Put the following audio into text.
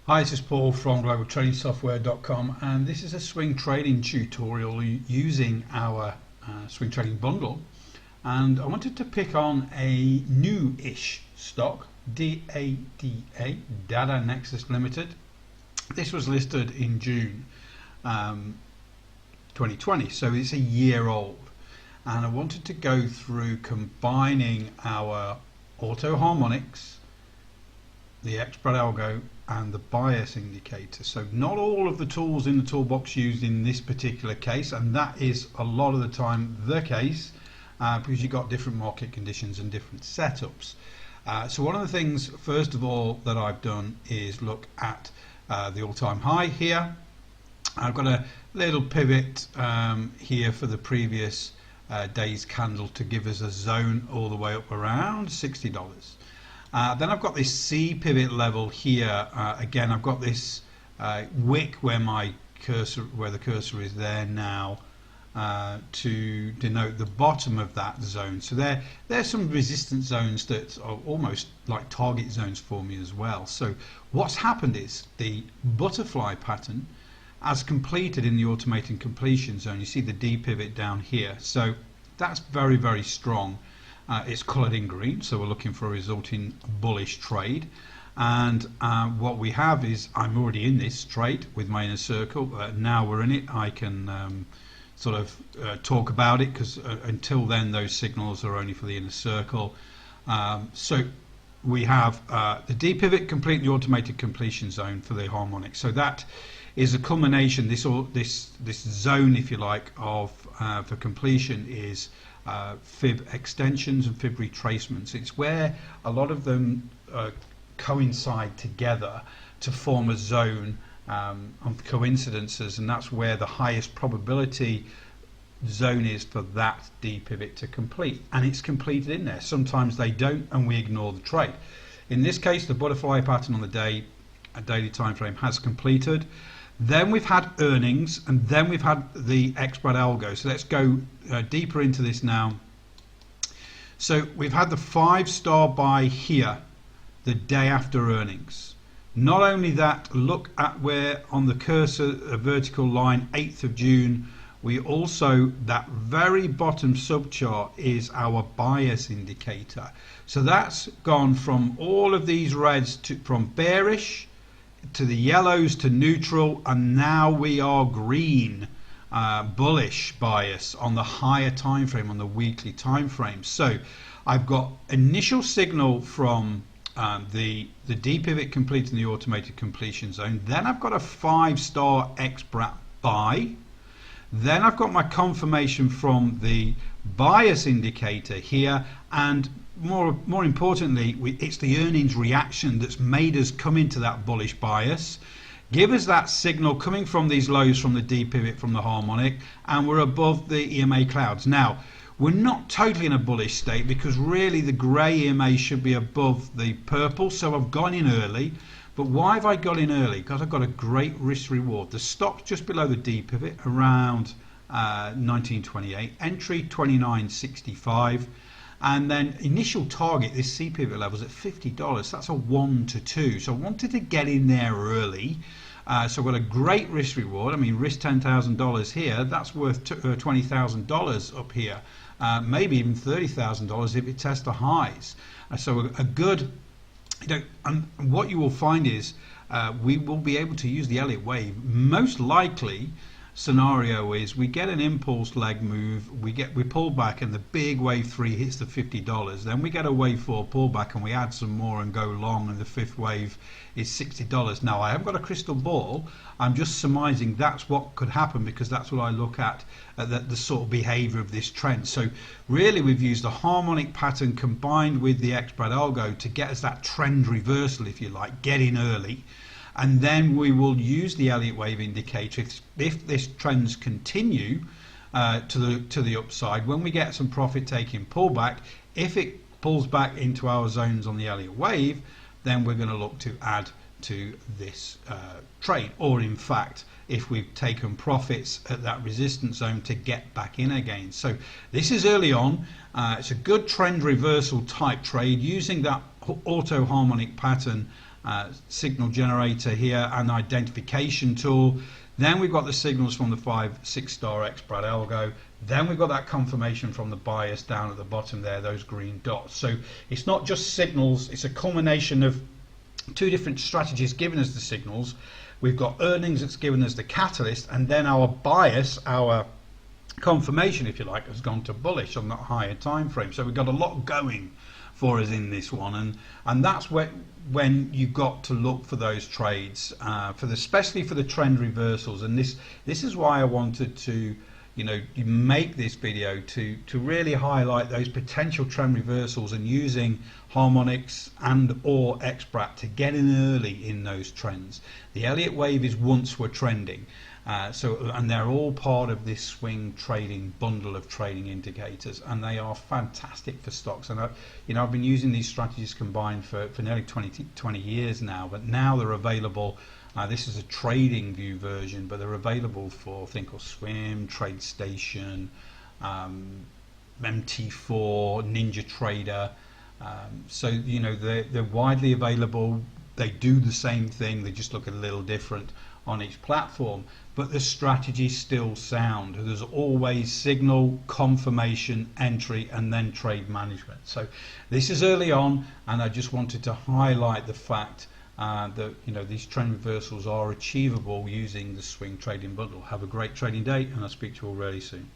Hi, this is Paul from globaltradingsoftware.com, and this is a swing trading tutorial using our swing trading bundle. And I wanted to pick on a new-ish stock, DADA, DADA Nexus Limited. This was listed in June 2020, so it's a year old. And I wanted to go through combining our auto harmonics, the xBratAlgo, and the bias indicator. So not all of the tools in the toolbox used in this particular case, and that is a lot of the time the case because you've got different market conditions and different setups. So one of the things, first of all, that I've done is look at the all-time high here. I've got a little pivot here for the previous day's candle to give us a zone all the way up around $60. Then I've got this C pivot level here. Again, I've got this wick where my cursor, where the cursor is there now, to denote the bottom of that zone. So there's some resistance zones that are almost like target zones for me as well. So what's happened is the butterfly pattern has completed in the automated completion zone. You see the D pivot down here. So that's very, very strong. It's coloured in green, so we're looking for a resulting bullish trade. And what we have is, I'm already in this trade with my inner circle. Now we're in it, I can sort of talk about it, because until then those signals are only for the inner circle. So we have the D pivot complete the automated completion zone for the harmonic. So that is a culmination, this zone, if you like, of for completion is fib extensions and fib retracements. It's where a lot of them coincide together to form a zone of coincidences, and that's where the highest probability zone is for that D pivot to complete, and it's completed in there. Sometimes they don't and we ignore the trade. In this case, the butterfly pattern on the daily time frame has completed. Then we've had earnings, and then we've had the xBratAlgo. So let's go deeper into this now. So we've had the 5-star buy here the day after earnings. Not only that, look at where on the cursor, a vertical line, 8th of June, we also, that very bottom subchart is our bias indicator. So that's gone from all of these reds from bearish to the yellows to neutral, and now we are green, bullish bias on the higher time frame, on the weekly time frame. So I've got initial signal from the D pivot completing the automated completion zone. Then I've got a 5-star xBrat buy. Then I've got my confirmation from the bias indicator here, and more importantly, it's the earnings reaction that's made us come into that bullish bias, give us that signal coming from these lows from the D pivot from the harmonic, and we're above the EMA clouds. Now, we're not totally in a bullish state, because really the grey EMA should be above the purple, so I've gone in early. But why have I got in early? Because I've got a great risk reward. The stop's just below the D pivot around 1928, entry 29.65. And then initial target, this C pivot level is at $50. That's a 1 to 2. So I wanted to get in there early. So I've got a great risk reward. I mean, risk $10,000 here. That's worth $20,000 up here. Maybe even $30,000 if it tests the highs. So a good, and what you will find is we will be able to use the Elliott wave. Most likely scenario is we get an impulse leg move, we pull back, and the big wave 3 hits the $50. Then we get a wave 4 pullback, and we add some more and go long, and the 5th wave is $60. Now, I haven't got a crystal ball. I'm just surmising that's what could happen, because that's what I look at the sort of behavior of this trend. So really, we've used the harmonic pattern combined with the xBratAlgo to get us that trend reversal, if you like, get in early. And then we will use the Elliott wave indicator if this trends continue to the upside. When we get some profit taking pullback, if it pulls back into our zones on the Elliott wave, then we're going to look to add to this trade. Or in fact, if we've taken profits at that resistance zone, to get back in again. So this is early on. It's a good trend reversal type trade using that auto harmonic pattern signal generator here, an identification tool. Then we've got the signals from the 5-6 star xBratAlgo. Then we've got that confirmation from the bias down at the bottom there, those green dots. So it's not just signals, it's a culmination of two different strategies giving us the signals. We've got earnings that's given us the catalyst, and then our bias, our confirmation, if you like, has gone to bullish on that higher time frame. So we've got a lot going for us in this one, and that's when you got to look for those trades, especially for the trend reversals. And this is why I wanted to make this video to really highlight those potential trend reversals and using harmonics and or xBrat to get in early in those trends. The Elliott wave is once we're trending, and they're all part of this swing trading bundle of trading indicators, and they are fantastic for stocks. And I've been using these strategies combined for nearly 20 years now, but now they're available. This is a trading view version, but they're available for things called Swim, TradeStation, MT4, Ninja Trader. So they're widely available. They do the same thing, they just look a little different on each platform, but the strategy's still sound. There's always signal, confirmation, entry, and then trade management. So this is early on, and I just wanted to highlight the fact that these trend reversals are achievable using the swing trading bundle. Have a great trading day, and I'll speak to you all really soon.